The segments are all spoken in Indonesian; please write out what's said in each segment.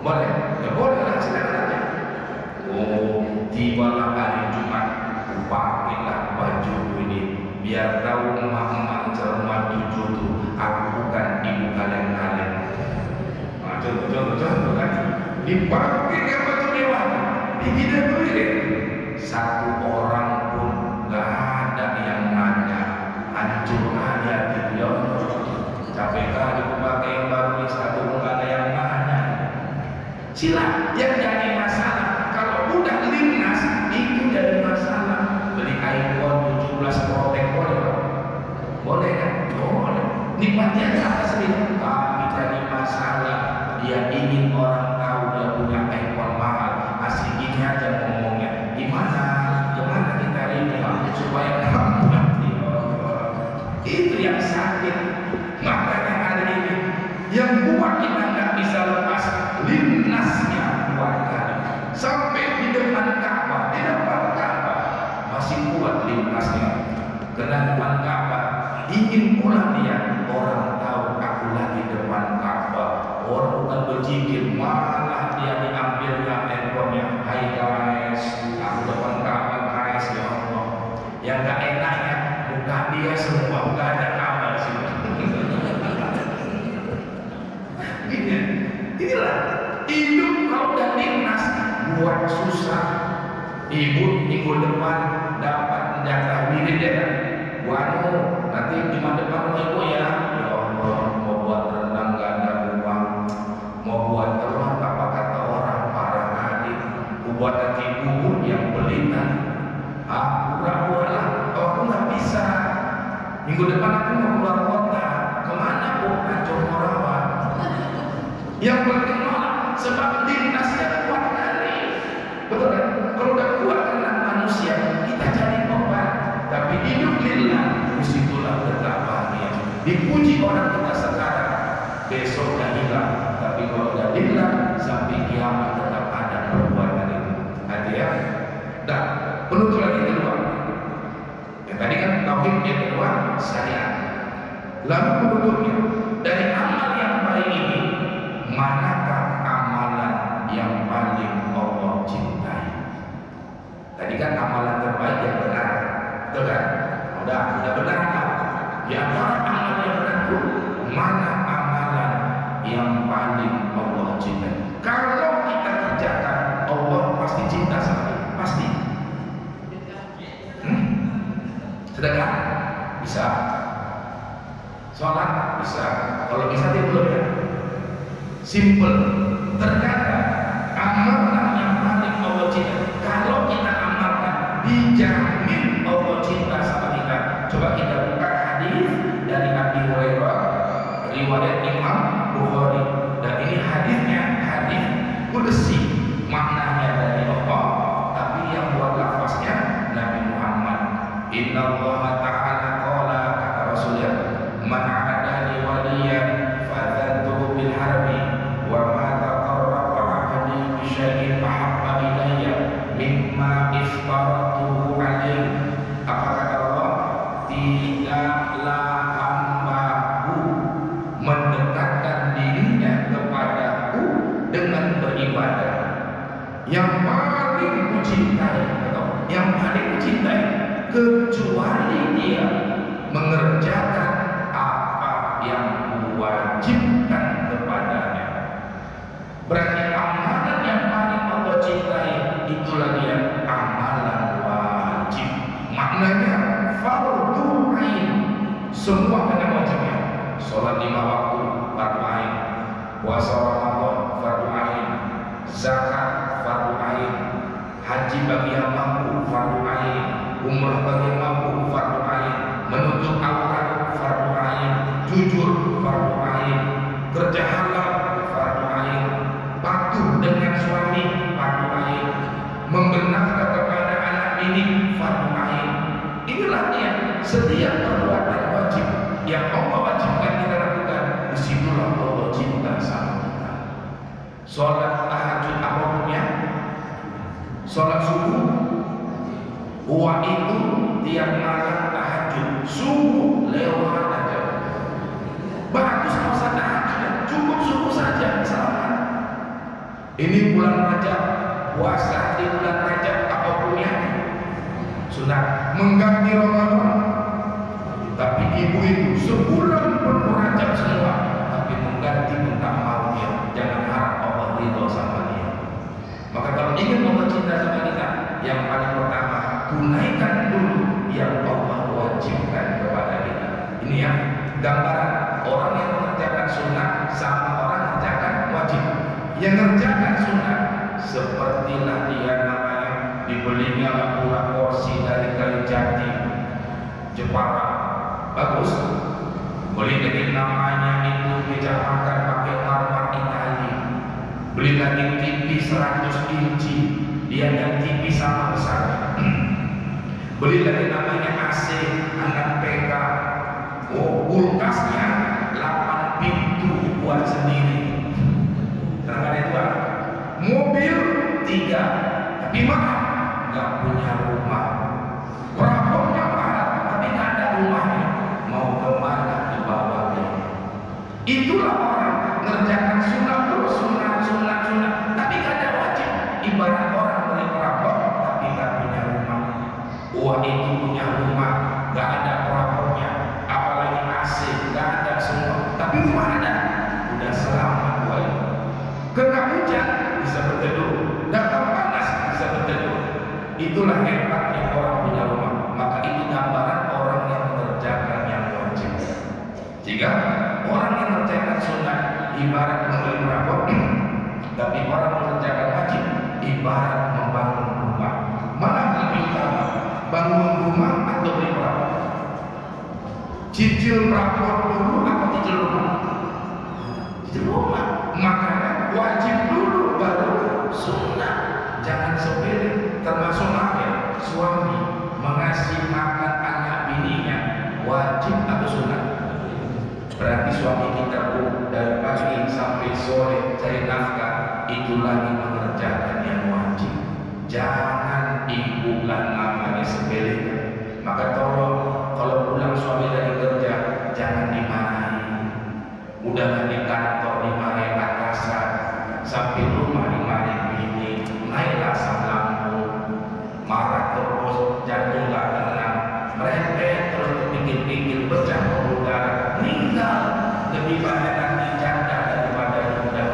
Boleh? Ya boleh lah, silakan aja. Oh, tibalah hari Jumat, pakailah baju ini biar tahu emak-emak cermat tujuh tuh aku bukan ibu kalian-kalian. Nah, contoh kan dipakai kan baju mewah, tidak boleh. Satu orang pun gak ada yang nanya, hancur aja gitu ya. Capek kali pakai yang baru, satu pun gak ada yang nanya. Sila yang jadi masalah kalau udah linnas itu jadi masalah. Beli iPhone 17 Pro Max boleh Pak? Boleh kan? Boleh. Nikmatnya apa sih? Tapi jadi masalah dia ingin orang tahu dia punya iPhone mahal, asik gini aja ngomongnya. Gimana kita ini supaya kamu ngerti? Itu yang sakit. Makanya hari ini yang buat kita nggak bisa lepas linnasnya buat kali sampai di depan Ka'bah, masih kuat linnasnya. Karena depan Ka'bah ingin pula dia orang tahu aku lagi depan Ka'bah. Orang bukan berzikir, malah dia diambilnya handphonenya. Hai guys, aku depan Ka'bah guys, ya Allah. Yang gak enaknya bukan dia semua, bukan ada Ka'bah di sini. Inilah hidup kalau udah linnas buat susah. Ibu minggu depan dapat jatah wirid ya kan? Waduh, nanti cuma depan ibu ya. Ya Allah, mau buat rendang gak ada uang, mau buat telur apa kata orang parah kali. Buat nanti bubur yang belitan. Pura-pura lah, aku nggak bisa. Minggu depan aku mau keluar kota. Kemana bu? Kacau Morawa. Yang penting nolak sebab lintasnya kuat kali. Betul kan? Kalau udah kuat karena manusia kita jadi obat. Tapi hidup lillah, disitulah tetap bahagia. Dipuji orang kita sekarang, besoknya hilang. Tapi kalau udah lillah sampai kiamat tetap ada perbuatan itu. Hati ya. Dan penutup lagi kedua. Yang tadi kan tauhid, yang kedua syariat. Lalu penutupnya dari amal yang baik ini, manakah amalan yang paling Allah cintai? Tadi kan amalan terbaik yang benar, betul kan? Udah benar kan? Di antara amalan yang benar itu, mana amalan yang paling Allah cintai? Kalau kita kerjakan, Allah pasti cinta sama kita, pasti. Sedekah bisa, sholat bisa. Kalau bisa dia belum ya. Simple. Ternyata amalan yang paling Allah cinta, kalau kita amalkan dijamin Allah cinta sama kita. Coba kita buka hadis dari Abi Hurairah riwayat Imam Bukhari, dan ini hadisnya hadis qudsi, maknanya dari Allah tapi yang buat lafaznya Nabi Muhammad. Inna Allah Ta'ala qala, kata Rasulullah, man adani waliyan fadzantuhu bil harbi wa ma taqarraba 'abdi bi syai'in ahabba ilayya mimma iftaratuhu 'alaihi. Apa kata Allah? Tidaklah hambaku mendekatkan dirinya kepadaku dengan beribadah yang paling kucintai, atau yang paling kucintai, kecuali dia mengerjakan apa yang diwajibkan kepadanya. Berarti amalan yang paling Allah cintai itulah dia amalan wajib. Maknanya fardu ain, semua kena wajibnya. Sholat 5 waktu fardu ain, puasa Ramadan fardu ain, zakat fardu ain, haji bagi yang mampu fardu ain, umrah bagi yang mampu fardu ain, menutup aurat fardu ain, jujur fardu ain, kerja halal fardu ain, patuh dengan suami fardu ain, membenarkan kepada anak ini fardu ain. Inilah dia setiap perbuatan wajib yang Allah wajibkan kita lakukan. Disitulah Allah cinta sama kita. Sholat tahajud apapun, sholat subuh, Uang itu tiap malam tahajud, subuh lewat aja. Bagus, nggak usah tahajud, cukup subuh saja, selamat. Ini bulan Rajab, puasa di bulan Rajab apapun yang sunnah. Mengganti Ramadan, tapi ibu itu sebulan penuh Rajab semua, tapi mengganti tentang mau dia. Jangan harap Allah ridho sama dia. Maka kalau ingin Allah cinta sama kita, yang paling pertama tunaikan dulu yang Allah wajibkan kepada kita. Ini yang gambaran orang yang mengerjakan sunnah sama orang mengerjakan wajib. Yang mengerjakan sunnah sepertilah dia namanya dibelinya pula porsi dari Kalijati Jepara, bagus. Beli lagi namanya itu meja makan pakai marmer Itali. Beli lagi TV 100 inci, dia dan TV sama besar. Beli lagi namanya AC anak PK. Oh, kulkasnya 8 pintu buat sendiri. Kenapa ada dua? Mobil 3, tapi mahal, nggak punya rumah. Perabotannya mahal, tapi nggak ada rumahnya. Mau kemana dibawanya? Itulah orang mengerjakan sunnah terus, sunnah, tapi nggak ada wajib. Ibarat orang beli perabot, tapi nggak punya rumah. Wah, itu punya rumah, nggak ada perabotnya, apalagi AC, nggak ada semua. Tapi rumah ada, udah selamat buat itu. Kena hujan bisa berteduh, datang panas bisa berteduh. Itulah hebatnya orang punya rumah. Maka ini gambaran orang yang mengerjakan yang wajib. Jika orang yang mengerjakan sunnah ibarat membeli perabot, tapi orang mengerjakan wajib ibarat membangun rumah. Mana lebih utama, bangun rumah atau beli perabot? Cicil perabot dulu atau cicil rumah? Cicil rumah. Makanya wajib dulu baru sunnah. Jangan sepele. Termasuk ya, suami mengasih makan anak bininya wajib atau sunnah? Berarti suami kita dari pagi sampai sore cari nafkah, itu lagi mengerjakan yang wajib. Jangan ibu dan namanya sepele. Maka tolong kalau pulang suami dari kerja jangan dimarahi. Udahlah di kantor dimarahi atasan, sampai rumah dimarahi bini, naiklah asam lambung, marah terus, jantung gak tenang, merepet terus pikir-pikir, pecah pembuluh darah, meninggal. Lebih banyak nanti janda daripada muda.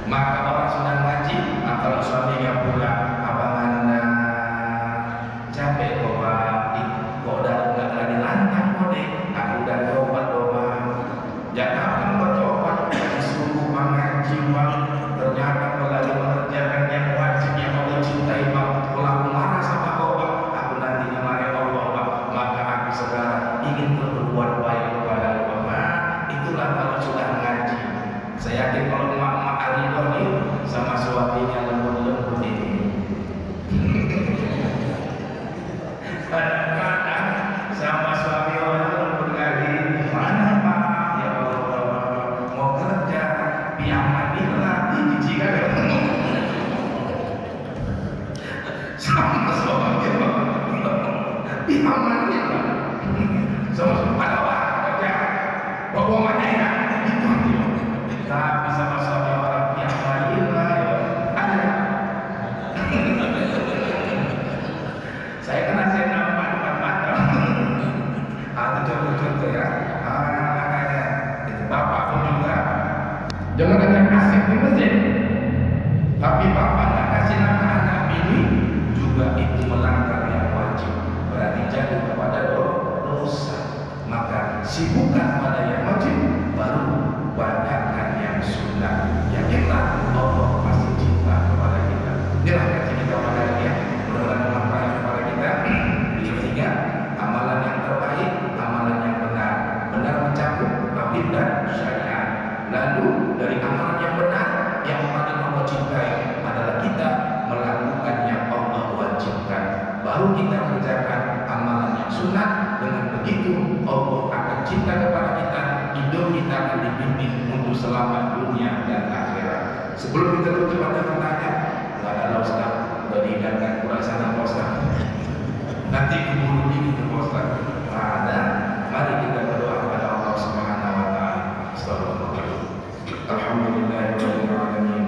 Maka orang sudah ngaji, kalau suaminya pulang, abang anda capek kok pak, kok udah nggak lagi lantang kok deh, aku udah tobat doang. Jangan bertobat disuruh mengaji bang, ternyata kalau lagi mengerjakan yang wajib yang Allah cintai bang, kalau aku marah sama kau bang, aku nanti dimarahi Allah bang. Maka aku sekarang ingin berbuat baik kepada Allah bang. Itulah kalau sudah ngaji. Saya yakin kalau mak-mak Arido ini sama suaminya lembut-lembut ini. Kadang-kadang sama suami orang lembut kali, mana pak? Ya Allah, mau kerja, biar mandilah, dijijikan ya. Sama suami orang, biar mandilah. Sama pada pak kerja, bawa mana ya? Itu dia. Tapi sama suami orang biar mandilah ya. Ada. Saya kena saya nampak depan mata. Atau contoh-contoh ya. Makanya itu bapak pun juga jangan hanya asik di masjid, tapi bapak nggak kasih nafkah anak bini juga itu melanggar yang wajib. Berarti jatuh kepada dosa. Maka sibukkan pada yang wajib, baru banyakkan yang sunnah. Yakinlah Allah pasti cinta kepada kita. Inilah kasih kita pada dia. Mudah-mudahan manfaat kepada kita. Yang ketiga, amalan yang terbaik, amalan yang benar. Benar mencakup tauhid dan syariat. Lalu dari amalan yang benar, yang paling Allah cintai adalah kita melakukan yang Allah wajibkan. Baru kita kerjakan amalan yang sunnah. Dengan begitu Allah akan cinta kepada kita. Hidup kita akan dibimbing untuk selamat dunia dan akhirat. Sebelum kita tutup ada pertanyaan, nggak ada Ustaz, udah dihidangkan kurang sana Ustaz. Nanti keburu dingin ke Ustaz. Ada. Mari kita berdoa kepada Allah Subhanahu wa taala. Alhamdulillahirabbil alamin.